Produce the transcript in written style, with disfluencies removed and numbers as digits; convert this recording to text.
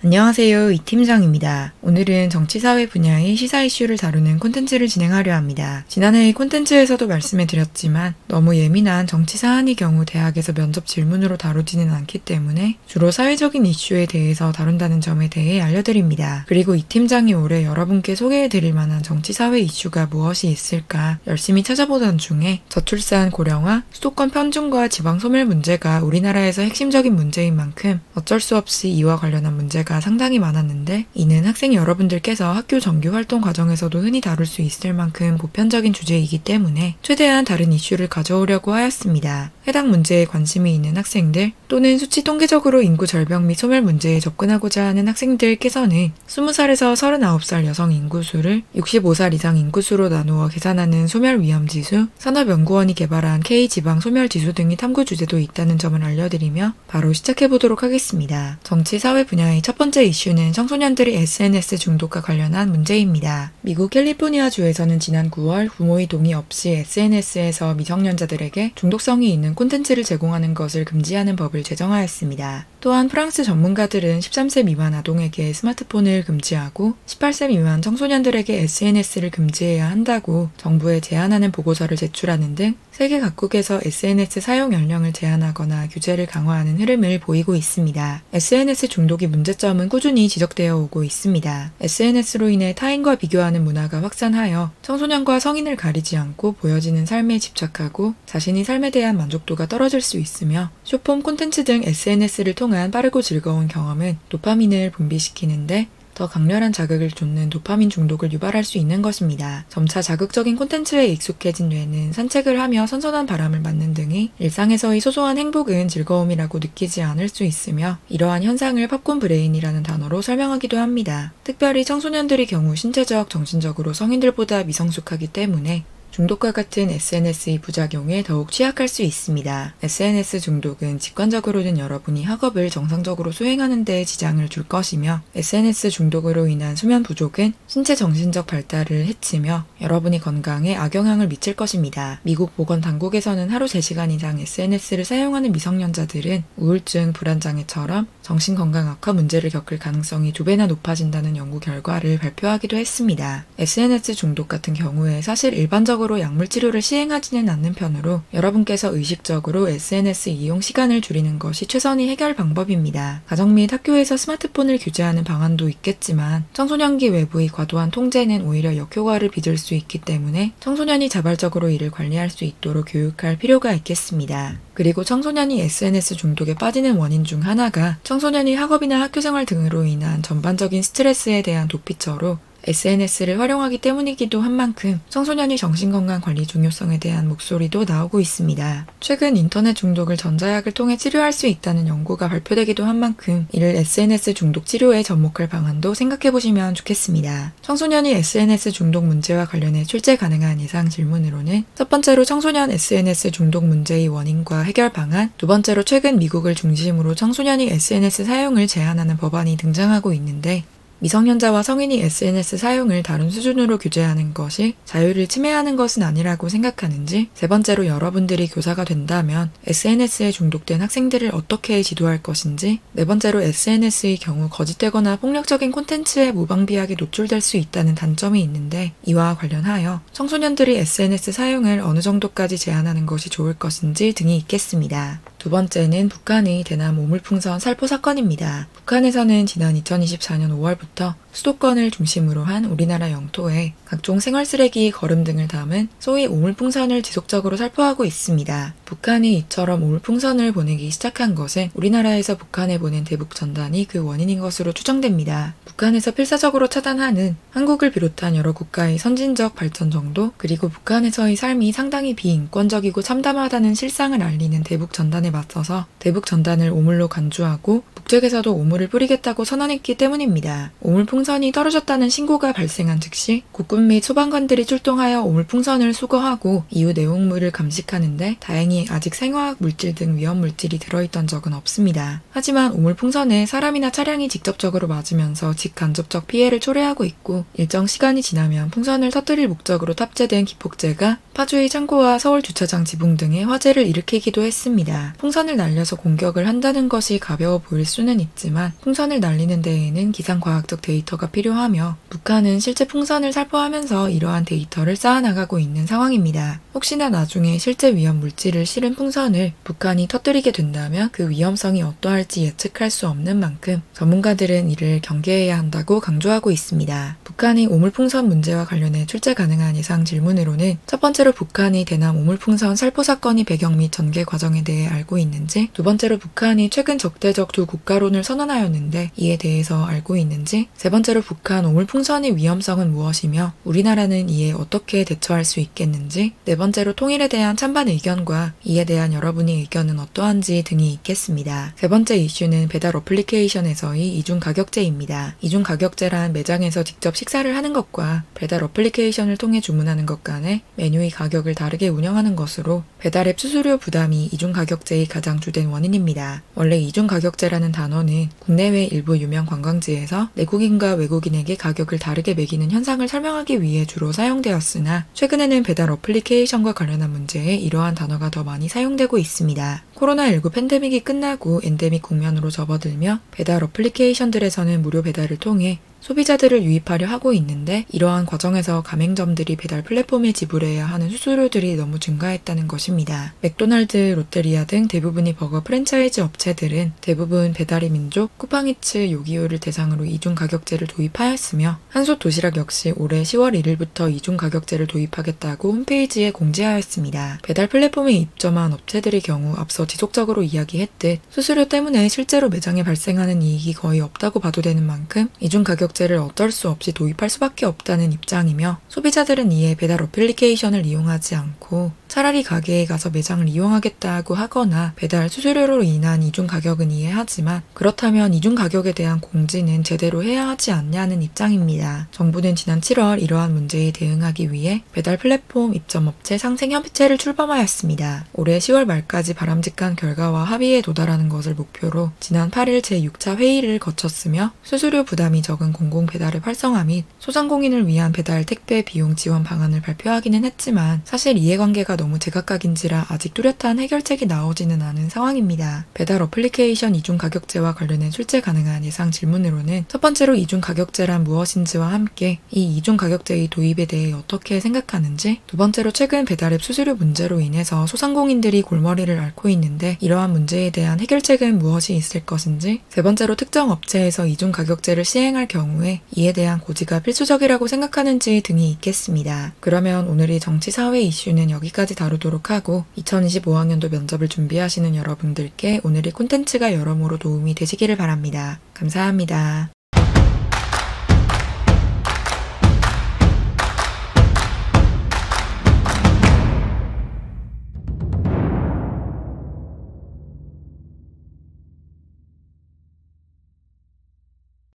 안녕하세요, 이 팀장입니다. 오늘은 정치사회 분야의 시사 이슈를 다루는 콘텐츠를 진행하려 합니다. 지난해의 콘텐츠에서도 말씀해드렸지만 너무 예민한 정치 사안의 경우 대학에서 면접 질문으로 다루지는 않기 때문에 주로 사회적인 이슈에 대해서 다룬다는 점에 대해 알려드립니다. 그리고 이 팀장이 올해 여러분께 소개해드릴 만한 정치사회 이슈가 무엇이 있을까 열심히 찾아보던 중에 저출산 고령화, 수도권 편중과 지방 소멸 문제가 우리나라에서 핵심적인 문제인 만큼 어쩔 수 없이 이와 관련한 문제가 상당히 많았는데, 이는 학생 여러분들께서 학교 정규 활동 과정에서도 흔히 다룰 수 있을 만큼 보편적인 주제이기 때문에 최대한 다른 이슈를 가져오려고 하였습니다. 해당 문제에 관심이 있는 학생들 또는 수치 통계적으로 인구 절벽 및 소멸 문제에 접근하고자 하는 학생들께서는 20살에서 39살 여성 인구수를 65살 이상 인구수로 나누어 계산하는 소멸 위험 지수, 산업연구원이 개발한 K지방 소멸 지수 등의 탐구 주제도 있다는 점을 알려드리며 바로 시작해보도록 하겠습니다. 정치 사회 분야의 첫 번째 이슈는 청소년들의 SNS 중독과 관련한 문제입니다. 미국 캘리포니아주에서는 지난 9월 부모의 동의 없이 SNS에서 미성년자들에게 중독성이 있는 콘텐츠를 제공하는 것을 금지하는 법을 제정하였습니다. 또한 프랑스 전문가들은 13세 미만 아동에게 스마트폰을 금지하고 18세 미만 청소년들에게 SNS를 금지해야 한다고 정부에 제안하는 보고서를 제출하는 등 세계 각국에서 SNS 사용 연령을 제한하거나 규제를 강화하는 흐름을 보이고 있습니다. SNS 중독의 문제점은 꾸준히 지적되어 오고 있습니다. SNS로 인해 타인과 비교하는 문화가 확산하여 청소년과 성인을 가리지 않고 보여지는 삶에 집착하고 자신의 삶에 대한 만족도가 떨어질 수 있으며, 쇼폼 콘텐츠 등 SNS를 통한 빠르고 즐거운 경험은 도파민을 분비시키는데 더 강렬한 자극을 줬는 도파민 중독을 유발할 수 있는 것입니다. 점차 자극적인 콘텐츠에 익숙해진 뇌는 산책을 하며 선선한 바람을 맞는 등의 일상에서의 소소한 행복은 즐거움이라고 느끼지 않을 수 있으며, 이러한 현상을 팝콘 브레인이라는 단어로 설명하기도 합니다. 특별히 청소년들의 경우 신체적, 정신적으로 성인들보다 미성숙하기 때문에 중독과 같은 SNS의 부작용에 더욱 취약할 수 있습니다. SNS 중독은 직관적으로는 여러분이 학업을 정상적으로 수행하는 데 지장을 줄 것이며, SNS 중독으로 인한 수면 부족은 신체 정신적 발달을 해치며 여러분의 건강에 악영향을 미칠 것입니다. 미국 보건당국에서는 하루 3시간 이상 SNS를 사용하는 미성년자들은 우울증, 불안장애처럼 정신건강 악화 문제를 겪을 가능성이 2배나 높아진다는 연구 결과를 발표하기도 했습니다. SNS 중독 같은 경우에 사실 일반적으로 약물 치료를 시행하지는 않는 편으로 여러분께서 의식적으로 SNS 이용 시간을 줄이는 것이 최선의 해결 방법입니다. 가정 및 학교에서 스마트폰을 규제하는 방안도 있겠지만 청소년기 외부의 과도한 통제는 오히려 역효과를 빚을 수 있기 때문에 청소년이 자발적으로 이를 관리할 수 있도록 교육할 필요가 있겠습니다. 그리고 청소년이 SNS 중독에 빠지는 원인 중 하나가 청소년이 학업이나 학교생활 등으로 인한 전반적인 스트레스에 대한 도피처로 SNS를 활용하기 때문이기도 한 만큼 청소년의 정신건강 관리 중요성에 대한 목소리도 나오고 있습니다. 최근 인터넷 중독을 전자약을 통해 치료할 수 있다는 연구가 발표되기도 한 만큼 이를 SNS 중독 치료에 접목할 방안도 생각해보시면 좋겠습니다. 청소년이 SNS 중독 문제와 관련해 출제 가능한 예상 질문으로는 첫 번째로 청소년 SNS 중독 문제의 원인과 해결 방안, 두 번째로 최근 미국을 중심으로 청소년이 SNS 사용을 제한하는 법안이 등장하고 있는데, 미성년자와 성인이 SNS 사용을 다른 수준으로 규제하는 것이 자유를 침해하는 것은 아니라고 생각하는지, 세 번째로 여러분들이 교사가 된다면 SNS에 중독된 학생들을 어떻게 지도할 것인지, 네 번째로 SNS의 경우 거짓되거나 폭력적인 콘텐츠에 무방비하게 노출될 수 있다는 단점이 있는데 이와 관련하여 청소년들이 SNS 사용을 어느 정도까지 제한하는 것이 좋을 것인지 등이 있겠습니다. 두 번째는 북한의 대남 오물풍선 살포 사건입니다. 북한에서는 지난 2024년 5월부터 수도권을 중심으로 한 우리나라 영토에 각종 생활쓰레기, 거름 등을 담은 소위 오물풍선을 지속적으로 살포하고 있습니다. 북한이 이처럼 오물풍선을 보내기 시작한 것은 우리나라에서 북한에 보낸 대북전단이 그 원인인 것으로 추정됩니다. 북한에서 필사적으로 차단하는 한국을 비롯한 여러 국가의 선진적 발전 정도, 그리고 북한에서의 삶이 상당히 비인권적이고 참담하다는 실상을 알리는 대북전단에 맞서서 대북전단을 오물로 간주하고 북측에서도 오물을 뿌리겠다고 선언했기 때문입니다. 오물풍선이 떨어졌다는 신고가 발생한 즉시 국군 및 소방관들이 출동하여 오물풍선을 수거하고 이후 내용물을 감식하는데 다행히 아직 생화학 물질 등 위험 물질이 들어있던 적은 없습니다. 하지만 오물풍선에 사람이나 차량이 직접적으로 맞으면서 직간접적 피해를 초래하고 있고, 일정 시간이 지나면 풍선을 터뜨릴 목적으로 탑재된 기폭제가 파주의 창고와 서울 주차장 지붕 등에 화재를 일으키기도 했습니다. 풍선을 날려서 공격을 한다는 것이 가벼워 보일 수는 있지만 풍선을 날리는 데에는 기상과학적 데이터가 필요하며 북한은 실제 풍선을 살포하면서 이러한 데이터를 쌓아나가고 있는 상황입니다. 혹시나 나중에 실제 위험 물질을 실은 풍선을 북한이 터뜨리게 된다면 그 위험성이 어떠할지 예측할 수 없는 만큼 전문가들은 이를 경계해야 한다고 강조하고 있습니다. 북한의 오물풍선 문제와 관련해 출제 가능한 예상 질문으로는 첫 번째로 북한이 대남 오물풍선 살포 사건이 배경 및 전개 과정에 대해 알고 있는지, 두 번째로 북한이 최근 적대적 두 국가론을 선언하였는데 이에 대해서 알고 있는지, 세 번째로 북한 오물풍선의 위험성은 무엇이며 우리나라는 이에 어떻게 대처할 수 있겠는지, 네 번째로 통일에 대한 찬반 의견과 이에 대한 여러분의 의견은 어떠한지 등이 있겠습니다. 세 번째 이슈는 배달 어플리케이션에서의 이중 가격제입니다. 이중 가격제란 매장에서 직접 식사를 하는 것과 배달 어플리케이션을 통해 주문하는 것 간에 메뉴의 가격을 다르게 운영하는 것으로 배달앱 수수료 부담이 이중 가격제의 가장 주된 원인입니다. 원래 이중 가격제라는 단어는 국내외 일부 유명 관광지에서 내국인과 외국인에게 가격을 다르게 매기는 현상을 설명하기 위해 주로 사용되었으나 최근에는 배달 어플리케이션과 관련한 문제에 이러한 단어가 더 많이 사용되고 있습니다. 코로나19 팬데믹이 끝나고 엔데믹 국면으로 접어들며 배달 어플리케이션들에서는 무료 배달을 통해 소비자들을 유입하려 하고 있는데 이러한 과정에서 가맹점들이 배달 플랫폼에 지불해야 하는 수수료들이 너무 증가했다는 것입니다. 맥도날드, 롯데리아 등 대부분의 버거 프랜차이즈 업체들은 대부분 배달의 민족, 쿠팡이츠, 요기요를 대상으로 이중 가격제를 도입하였으며 한솥 도시락 역시 올해 10월 1일부터 이중 가격제를 도입하겠다고 홈페이지에 공지하였습니다. 배달 플랫폼에 입점한 업체들의 경우 앞서 지속적으로 이야기했듯 수수료 때문에 실제로 매장에 발생하는 이익이 거의 없다고 봐도 되는 만큼 이중 가격제를 어쩔 수 없이 도입할 수밖에 없다는 입장이며 소비자들은 이에 배달 어플리케이션을 이용하지 않고 차라리 가게에 가서 매장을 이용하겠다고 하거나 배달 수수료로 인한 이중 가격은 이해하지만 그렇다면 이중 가격에 대한 공지는 제대로 해야 하지 않냐는 입장입니다. 정부는 지난 7월 이러한 문제에 대응하기 위해 배달 플랫폼 입점업체 상생협의체를 출범하였습니다. 올해 10월 말까지 바람직한 결과와 합의에 도달하는 것을 목표로 지난 8일 제6차 회의를 거쳤으며 수수료 부담이 적은 공공 배달앱 활성화 및 소상공인을 위한 배달 택배 비용 지원 방안을 발표하기는 했지만 사실 이해관계가 너무 제각각인지라 아직 뚜렷한 해결책이 나오지는 않은 상황입니다. 배달 어플리케이션 이중 가격제와 관련해 출제 가능한 예상 질문으로는 첫 번째로 이중 가격제란 무엇인지와 함께 이 이중 가격제의 도입에 대해 어떻게 생각하는지, 두 번째로 최근 배달앱 수수료 문제로 인해서 소상공인들이 골머리를 앓고 있는데 이러한 문제에 대한 해결책은 무엇이 있을 것인지, 세 번째로 특정 업체에서 이중 가격제를 시행할 경우에 이에 대한 고지가 필수적이라고 생각하는지 등이 있겠습니다. 그러면 오늘의 정치 사회 이슈는 여기까지 다루도록 하고 2025학년도 면접을 준비하시는 여러분들께 오늘의 콘텐츠가 여러모로 도움이 되시기를 바랍니다. 감사합니다.